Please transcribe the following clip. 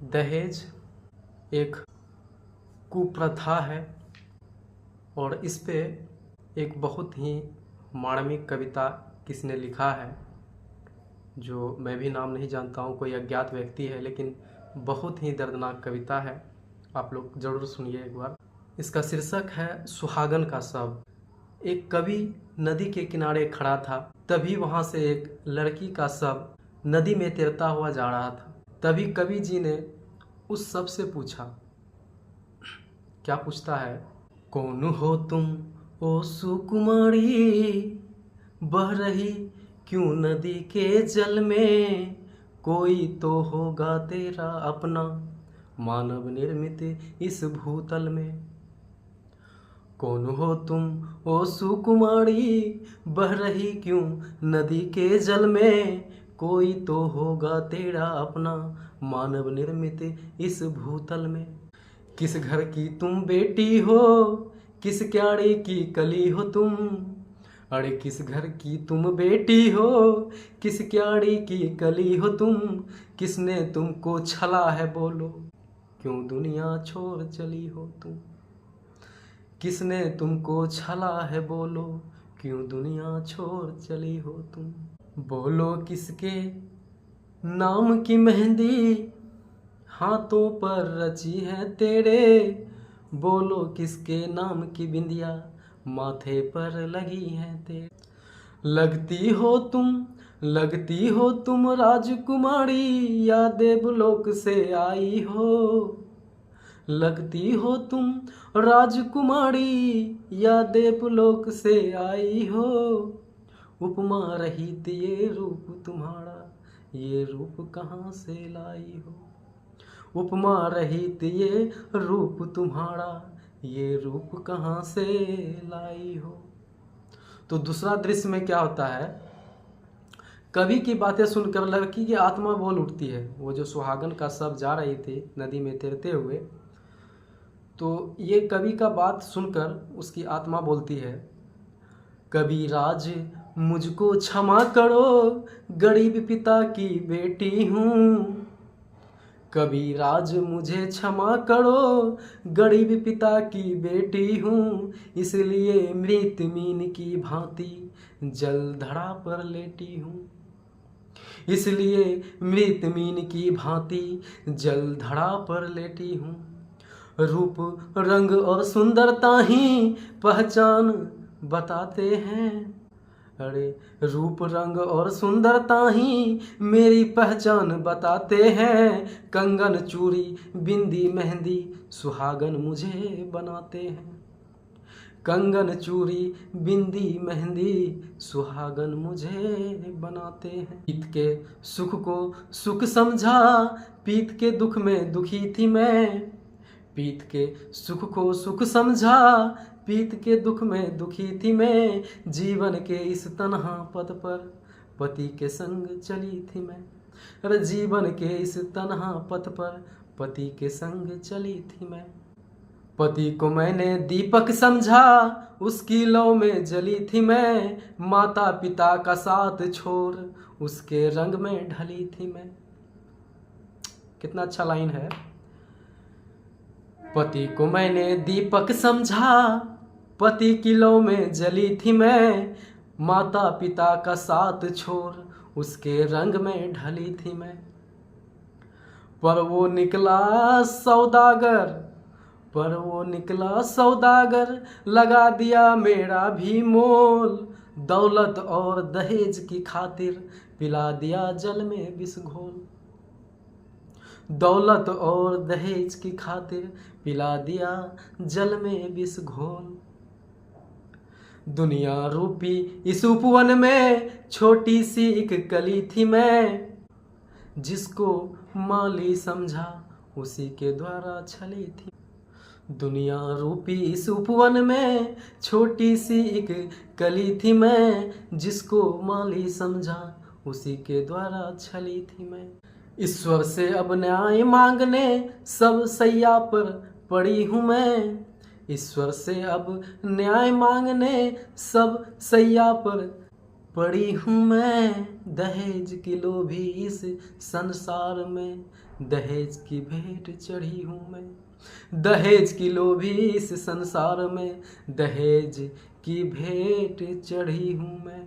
दहेज एक कुप्रथा है और इस पे एक बहुत ही मार्मिक कविता किसने लिखा है, जो मैं भी नाम नहीं जानता हूँ, कोई अज्ञात व्यक्ति है, लेकिन बहुत ही दर्दनाक कविता है। आप लोग ज़रूर सुनिए एक बार। इसका शीर्षक है सुहागन का शव। एक कवि नदी के किनारे खड़ा था, तभी वहाँ से एक लड़की का शव नदी में तैरता हुआ जा रहा था। तभी कवि जी ने उस शव से पूछा, क्या पूछता है, कौन हो तुम ओ सुकुमारी, बह रही क्यों नदी के जल में, कोई तो होगा तेरा अपना मानव निर्मित इस भूतल में। कौन हो तुम ओ सुकुमारी, बह रही क्यों नदी के जल में, कोई तो होगा तेरा अपना मानव निर्मित इस भूतल में। किस घर की तुम बेटी हो, किस क्यारे की कली हो तुम, अरे किस घर की तुम बेटी हो, किस क्यारे की कली हो तुम, किसने तुमको छला है बोलो, क्यों दुनिया छोड़ चली हो तुम। किसने तुमको छला है बोलो, क्यों दुनिया छोड़ चली हो तुम। बोलो किसके नाम की मेहंदी हाथों पर रची है तेरे, बोलो किसके नाम की बिंदिया माथे पर लगी है तेरे। लगती हो तुम राजकुमारी, या देवलोक से आई हो। लगती हो तुम राजकुमारी, या देवलोक से आई हो। उपमा रहित ये रूप तुम्हारा, ये रूप कहाँ से लाई हो। उपमा रहित ये रूप तुम्हारा, ये रूप कहाँ से लाई हो। तो दूसरा दृश्य में क्या होता है, कवि की बातें सुनकर लड़की की आत्मा बोल उठती है। वो जो सुहागन का शव जा रही थी नदी में तैरते हुए, तो ये कवि का बात सुनकर उसकी आत्मा बोलती है, कविराज मुझको क्षमा करो, गरीब पिता की बेटी हूँ। कविराज मुझे क्षमा करो, गरीब पिता की बेटी हूँ, इसलिए मृत मीन की भांति जल धरा पर लेटी हूँ। इसलिए मृत मीन की भांति जल धरा पर लेटी हूँ। रूप रंग और सुंदरता ही पहचान बताते हैं, अरे रूप रंग और सुंदरता ही मेरी पहचान बताते हैं। कंगन चूड़ी बिंदी मेहंदी सुहागन मुझे बनाते हैं। कंगन चूड़ी बिंदी मेहंदी सुहागन मुझे बनाते हैं। पीत के सुख को सुख समझा, पीत के दुख में दुखी थी मैं। पीत के सुख को सुख समझा, पीत के दुख में दुखी थी मैं। जीवन के इस तन्हा पथ पर पति के संग चली थी मैं। अरे जीवन के इस तन्हा पथ पर पति के संग चली थी मैं। पति को मैंने दीपक समझा, उसकी लौ में जली थी मैं। माता पिता का साथ छोड़ उसके रंग में ढली थी मैं। कितना अच्छा लाइन है। पति को मैंने दीपक समझा, पति की लौ में जली थी मैं। माता पिता का साथ छोड़ उसके रंग में ढली थी मैं। पर वो निकला सौदागर, लगा दिया मेरा भी मोल। दौलत और दहेज की खातिर पिला दिया जल में विष घोल। दौलत और दहेज की खातिर पिला दिया जल में विष घोल। दुनिया रूपी इस उपवन में छोटी सी एक कली थी मैं। जिसको माली समझा उसी के द्वारा छली थी। दुनिया रूपी इस उपवन में छोटी सी एक कली थी मैं। जिसको माली समझा उसी के द्वारा छली थी मैं। ईश्वर से अब न्याय मांगने सब सैया पर पड़ी हूँ मैं। ईश्वर से अब न्याय मांगने सब सैया पर पड़ी हूँ मैं। दहेज की लोभी इस संसार में दहेज की भेंट चढ़ी हूँ मैं, दहेज की लोभी इस संसार में, दहेज की भेंट चढ़ी हूँ मैं।